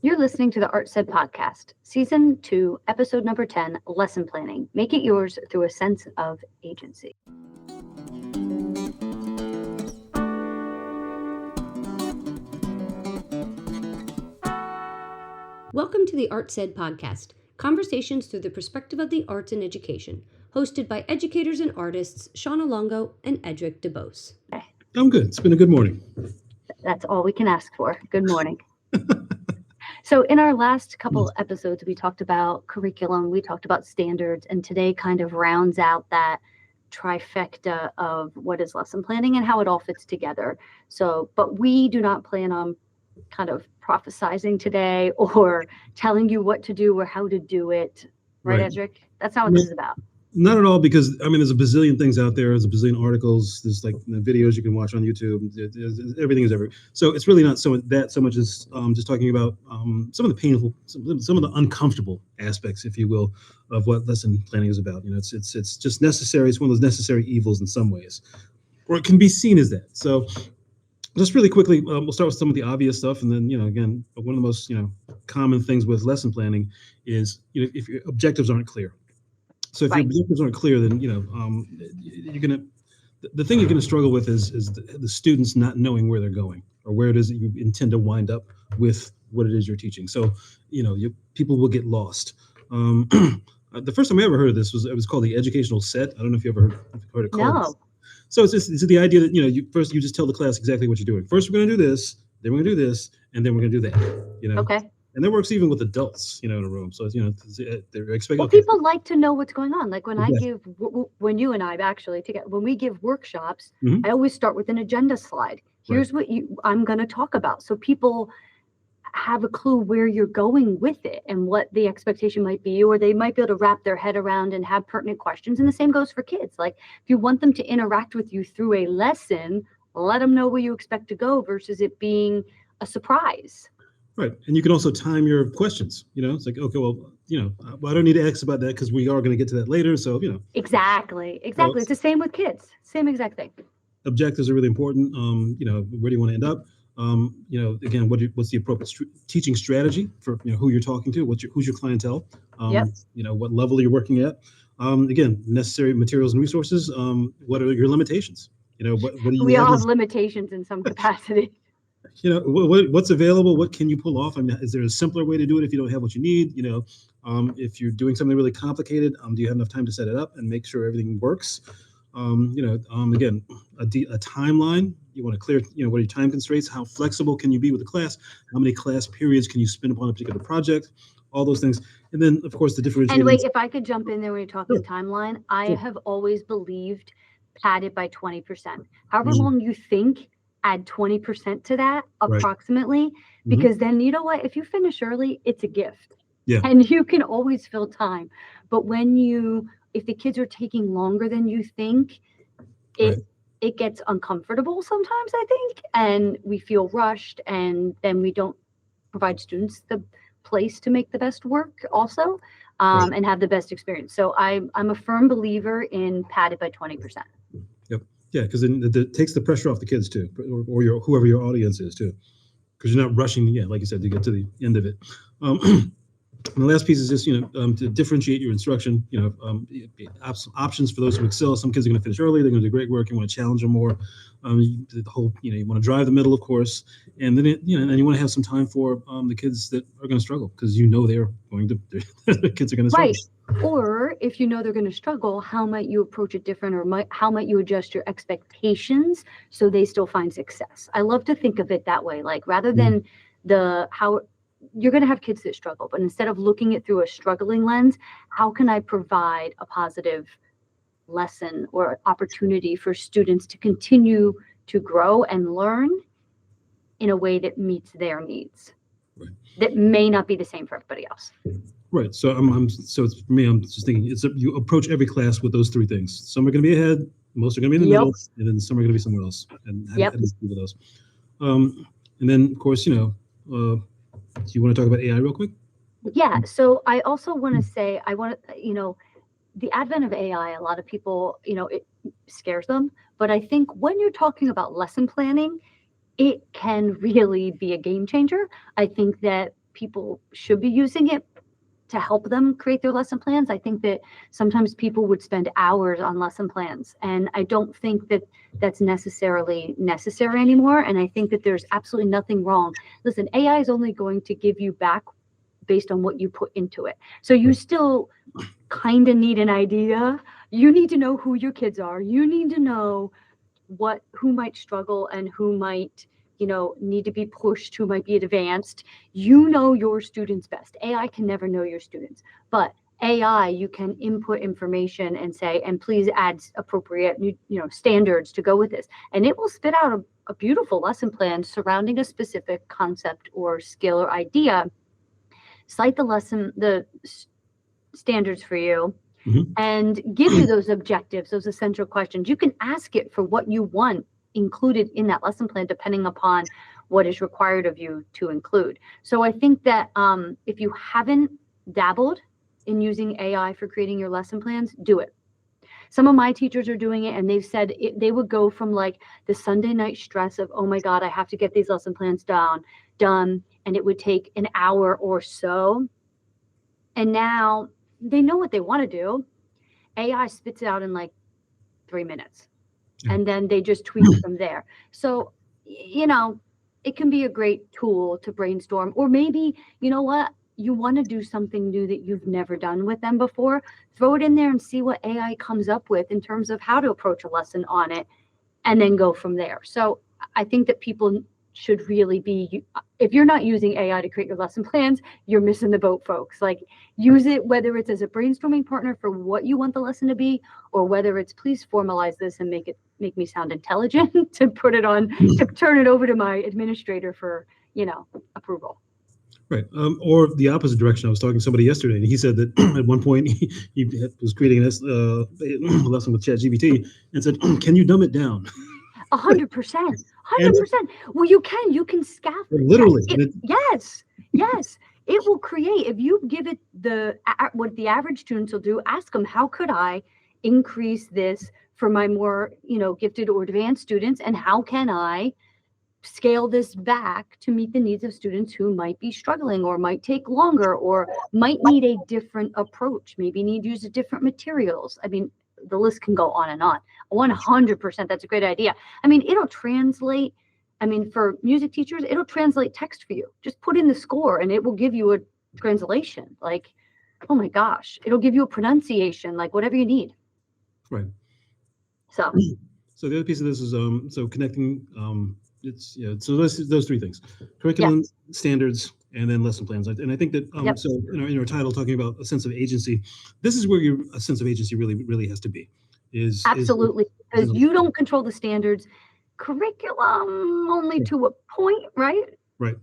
You're listening to the Art Said podcast, season 2, episode number 10, lesson planning. Make it yours through a sense of agency. Welcome to the Art Said podcast, conversations through the perspective of the arts in education, hosted by educators and artists Shauna Longo and Edric DeBose. I'm good. It's been a good morning. That's all we can ask for. Good morning. So in our last couple episodes, we talked about curriculum, we talked about standards, and today kind of rounds out that trifecta of what is lesson planning and how it all fits together. So, but we do not plan on kind of prophesizing today or telling you what to do or how to do it. Right. Edric? That's not what this is about. Not at all, because there's a bazillion things out there. There's a bazillion articles. There's like videos you can watch on YouTube. Everything is everywhere. So it's really not so much as just talking about some of the painful, some of the uncomfortable aspects, if you will, of what lesson planning is about. It's just necessary. It's one of those necessary evils in some ways, or it can be seen as that. So just really quickly, we'll start with some of the obvious stuff, and then again, one of the most common things with lesson planning is if your objectives aren't clear. So if your objectives aren't clear, then the thing you're gonna struggle with is the students not knowing where they're going or where it is that you intend to wind up with what it is you're teaching. So people will get lost. The first time I ever heard of this it was called the educational set. I don't know if you ever heard it called. No. So it's the idea that you just tell the class exactly what you're doing. First we're gonna do this, then we're gonna do this, and then we're gonna do that. Okay. And that works even with adults, in a room. So, they're expecting. Well, people like to know what's going on. Like when when you and I actually together, when we give workshops, I always start with an agenda slide. Here's what I'm going to talk about. So people have a clue where you're going with it and what the expectation might be, or they might be able to wrap their head around and have pertinent questions. And the same goes for kids. Like if you want them to interact with you through a lesson, let them know where you expect to go versus it being a surprise. Right. And you can also time your questions. It's like, okay, well, I don't need to ask about that because we are going to get to that later. So, Exactly. Well, it's the same with kids. Same exact thing. Objectives are really important. Where do you want to end up? Again, what's the appropriate teaching strategy for who you're talking to? Who's your clientele? What level you're working at? Again, necessary materials and resources. What are your limitations? What do you we all have limitations in some capacity. What's available? What can you pull off? Is there a simpler way to do it if you don't have what you need? If you're doing something really complicated, do you have enough time to set it up and make sure everything works? Again, a timeline. You want to clear, what are your time constraints? How flexible can you be with the class? How many class periods can you spend upon a particular project? All those things. And then, of course, the differentiation. And wait, if I could jump in there when you're talking timeline, I have always believed padded by 20%. However long you think, add 20% to that approximately, because then you know what, if you finish early, it's a gift. Yeah. And you can always fill time. But if the kids are taking longer than you think, it gets uncomfortable sometimes, I think, and we feel rushed, and then we don't provide students the place to make the best work also, and have the best experience. So I'm a firm believer in padded by 20%. Yeah, because then it takes the pressure off the kids too, or whoever your audience is too, because you're not rushing, like you said, to get to the end of it. And the last piece is just, to differentiate your instruction, options for those who excel. Some kids are going to finish early. They're going to do great work. You want to challenge them more. You want to drive the middle, of course. And then, and you want to have some time for the kids that are going to struggle because the kids are going to struggle. Right. Or if they're going to struggle, how might you approach it different, or how might you adjust your expectations so they still find success? I love to think of it that way, like rather than how you're going to have kids that struggle, but instead of looking at through a struggling lens, how can I provide a positive lesson or opportunity for students to continue to grow and learn in a way that meets their needs, that may not be the same for everybody else. Right. So so it's for me, I'm just thinking you approach every class with those three things. Some are going to be ahead, most are going to be in the middle, and then some are going to be somewhere else. And how do you deal with those? And then, of course, do you want to talk about AI real quick? Yeah. So I also want to say, the advent of AI, a lot of people, it scares them. But I think when you're talking about lesson planning, it can really be a game changer. I think that people should be using it to help them create their lesson plans. I think that sometimes people would spend hours on lesson plans, and I don't think that that's necessarily necessary anymore. And I think that there's absolutely nothing wrong. Listen, AI is only going to give you back based on what you put into it. So you still kind of need an idea. You need to know who your kids are. You need to know who might struggle and who might, need to be pushed, who might be advanced. You know your students best. AI can never know your students, but AI, you can input information and say, and please add appropriate, standards to go with this, and it will spit out a beautiful lesson plan surrounding a specific concept or skill or idea. Cite the standards for you, and give you those objectives, those essential questions. You can ask it for what you want included in that lesson plan, depending upon what is required of you to include. So I think that if you haven't dabbled in using AI for creating your lesson plans, do it. Some of my teachers are doing it, and they've said they would go from like the Sunday night stress of, oh my God, I have to get these lesson plans done, and it would take an hour or so. And now they know what they want to do. AI spits it out in like 3 minutes, and then they just tweak from there. So, it can be a great tool to brainstorm, or maybe, you know what, you want to do something new that you've never done with them before. Throw it in there and see what AI comes up with in terms of how to approach a lesson on it, and then go from there. So I think that people should really be, if you're not using AI to create your lesson plans, you're missing the boat, folks. Like, use it, whether it's as a brainstorming partner for what you want the lesson to be, or whether it's please formalize this and make me sound intelligent to put it on, to turn it over to my administrator for, approval. Right. Or the opposite direction. I was talking to somebody yesterday, and he said that at one point he was creating a lesson with ChatGPT and said, "Can you dumb it down?" 100%. 100%. Well, you can scaffold. Literally. Yes. It will create, if you give it what the average students will do, ask them, how could I increase this for my more, gifted or advanced students? And how can I scale this back to meet the needs of students who might be struggling, or might take longer, or might need a different approach, maybe need to use different materials? I mean, the list can go on and on. 100%, that's a great idea. I mean, it'll translate. I mean, for music teachers, it'll translate text for you. Just put in the score and it will give you a translation. Like, oh my gosh, it'll give you a pronunciation, like whatever you need. Right. So the other piece of this is so connecting so those three things: curriculum, standards, and then lesson plans. And I think that so in our title, talking about a sense of agency, this is where a sense of agency really has to be. Absolutely, because you don't control the standards. Curriculum only to a point, right? Right.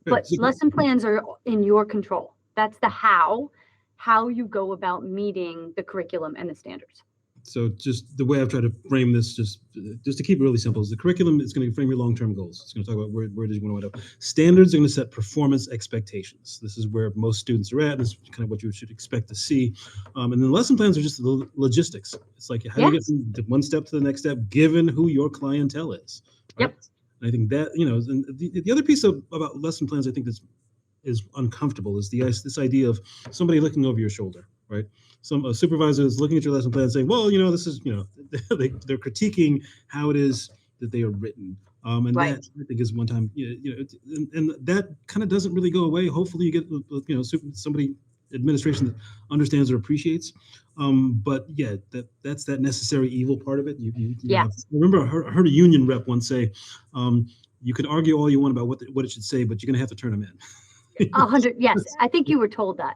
But lesson plans are in your control. That's the how you go about meeting the curriculum and the standards. So just the way I've tried to frame this, just to keep it really simple, is the curriculum is going to frame your long-term goals. It's going to talk about where do you want to wind up. Standards are going to set performance expectations. This is where most students are at. This is kind of what you should expect to see. And then lesson plans are just the logistics. It's like how do you get from one step to the next step, given who your clientele is. Right? Yep. And I think that, and the other piece about lesson plans, I think is uncomfortable is this idea of somebody looking over your shoulder, right? A supervisor is looking at your lesson plan and saying, well, this is, they're critiquing how it is that they are written. And right. That I think is one time, and that kind of doesn't really go away. Hopefully you get, somebody administration that understands or appreciates. But yeah, that's that necessary evil part of it. You remember I heard a union rep once say, you can argue all you want about what it should say, but you're going to have to turn them in. 100. Yes. I think you were told that.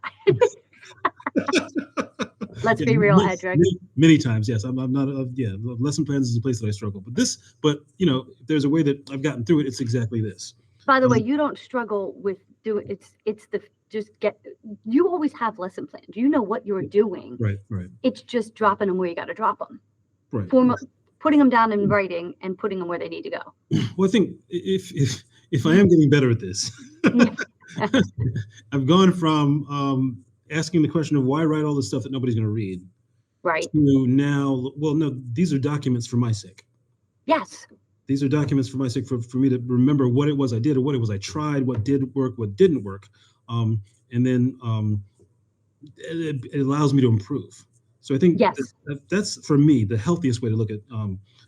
Let's be real, Edric. Many times, yes. I'm not. Lesson plans is a place that I struggle. But if there's a way that I've gotten through it, it's exactly this. By the way, you don't struggle with doing it's the just get. You always have lesson plans. You know what you're doing. Right. It's just dropping them where you got to drop them. Right. Putting them down in writing and putting them where they need to go. Well, I think if I am getting better at this, I've gone from asking the question of why write all this stuff that nobody's going to read, right? To now, well, no, these are documents for my sake. Yes. these are documents for my sake, for me to remember what it was I did or what it was I tried, what did work, what didn't work. And then it allows me to improve. So I think Yes, that's for me the healthiest way to look at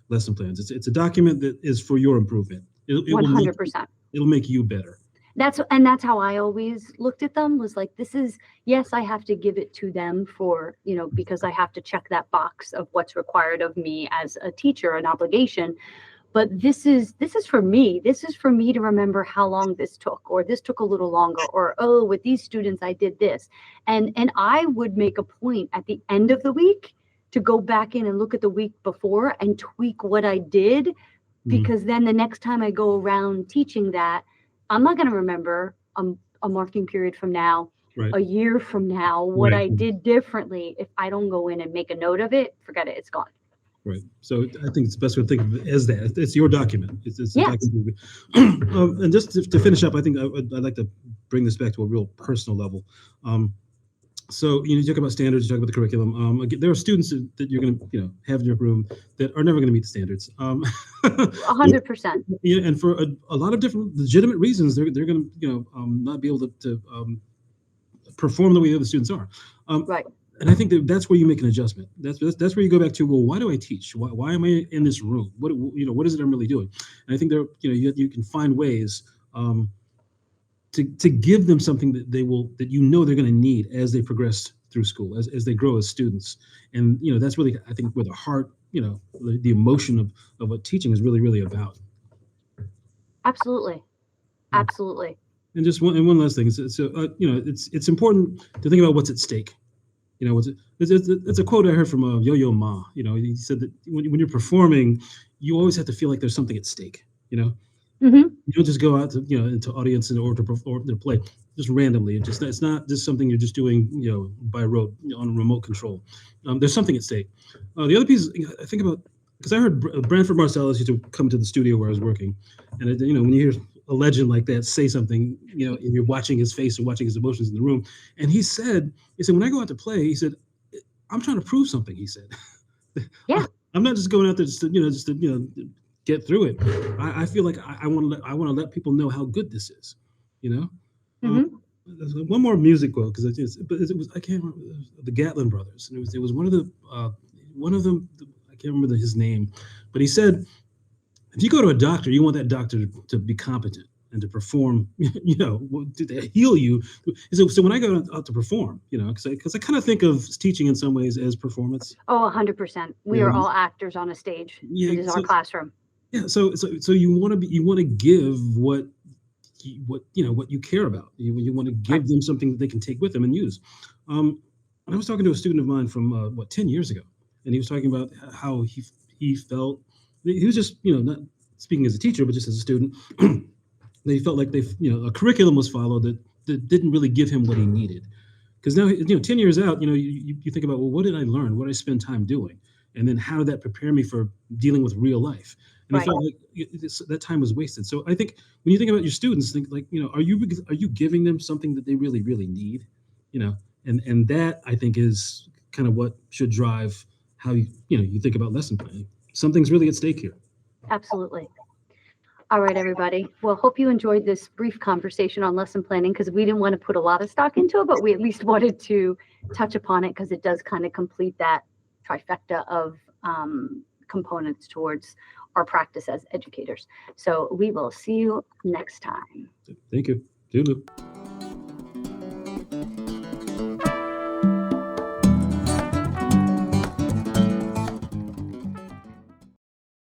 lesson plans. It's a document that is for your improvement. It will make 100%. it'll make you better. That's how I always looked at them, was like, this is, yes, I have to give it to them for, because I have to check that box of what's required of me as a teacher, an obligation. But this is for me. This is for me to remember how long this took, or this took a little longer, or, oh, with these students I did this. And I would make a point at the end of the week to go back in and look at the week before and tweak what I did, Mhm. because then the next time I go around teaching that, I'm not going to remember a marking period from now, Right, a year from now, what right, I did differently. If I don't go in and make a note of it, forget it, it's gone. right. So I think it's the best way to think of it as that. It's your document. It's a Yes. document. And just to finish up, I think I'd like to bring this back to a real personal level. Um, so you talk about standards, you talk about the curriculum. Again, there are students that you're going to have in your room that are never going to meet the standards. 100%. Yeah, and for a lot of different legitimate reasons, they're going to not be able to perform the way the other students are. Um, Right. and I think that's where you make an adjustment. That's where you go back to, well, why do I teach? Why am I in this room? What is it I'm really doing? And I think there you can find ways to give them something that that they're going to need as they progress through school, as they grow as students. And that's really, I think, where the heart, the emotion of what teaching is really about. Absolutely. Yeah. Absolutely. And just one last thing. So it's important to think about what's at stake. It's a quote I heard from Yo-Yo Ma. He said that when you're performing, you always have to feel like there's something at stake. Hmm. You don't just go out to into audience or to play just randomly. It's not just something you're just doing by rote on a remote control. There's something at stake. The other piece I think about, because I heard Branford Marsalis used to come to the studio where I was working, and when you hear a legend like that say something, and you're watching his face and watching his emotions in the room, and he said when I go out to play, he said, I'm trying to prove something. He said, Yeah. I'm not just going out there just to get through it. I feel like I want to let people know how good this is. You know. Um, Hmm. there's one more music quote, because it was I can't remember, the Gatlin brothers, and it was one of them, I can't remember his name, but he said, if you go to a doctor, you want that doctor to be competent and to perform, to heal you. So when I go out to perform, because I kind of think of teaching in some ways as performance. Oh, 100%. We are You know, all actors on a stage. yeah. It is our classroom. Yeah. So you want to give what you care about. You want to Right. give them something that they can take with them and use. And I was talking to a student of mine from 10 years ago, and he was talking about how he felt. He was just not speaking as a teacher, but just as a student. They felt like a curriculum was followed that didn't really give him what he needed. Because now 10 years out, you think about, well, what did I learn? What did I spend time doing? And then how did that prepare me for dealing with real life? And he Right. felt like that time was wasted. So I think when you think about your students, think like, are you giving them something that they really need? And that, I think, is kind of what should drive how you think about lesson planning. Something's really at stake here. Absolutely. All right, everybody. Well, hope you enjoyed this brief conversation on lesson planning, because we didn't want to put a lot of stock into it, but we at least wanted to touch upon it because it does kind of complete that trifecta of components towards our practice as educators. So we will see you next time. Thank you. Toodaloo.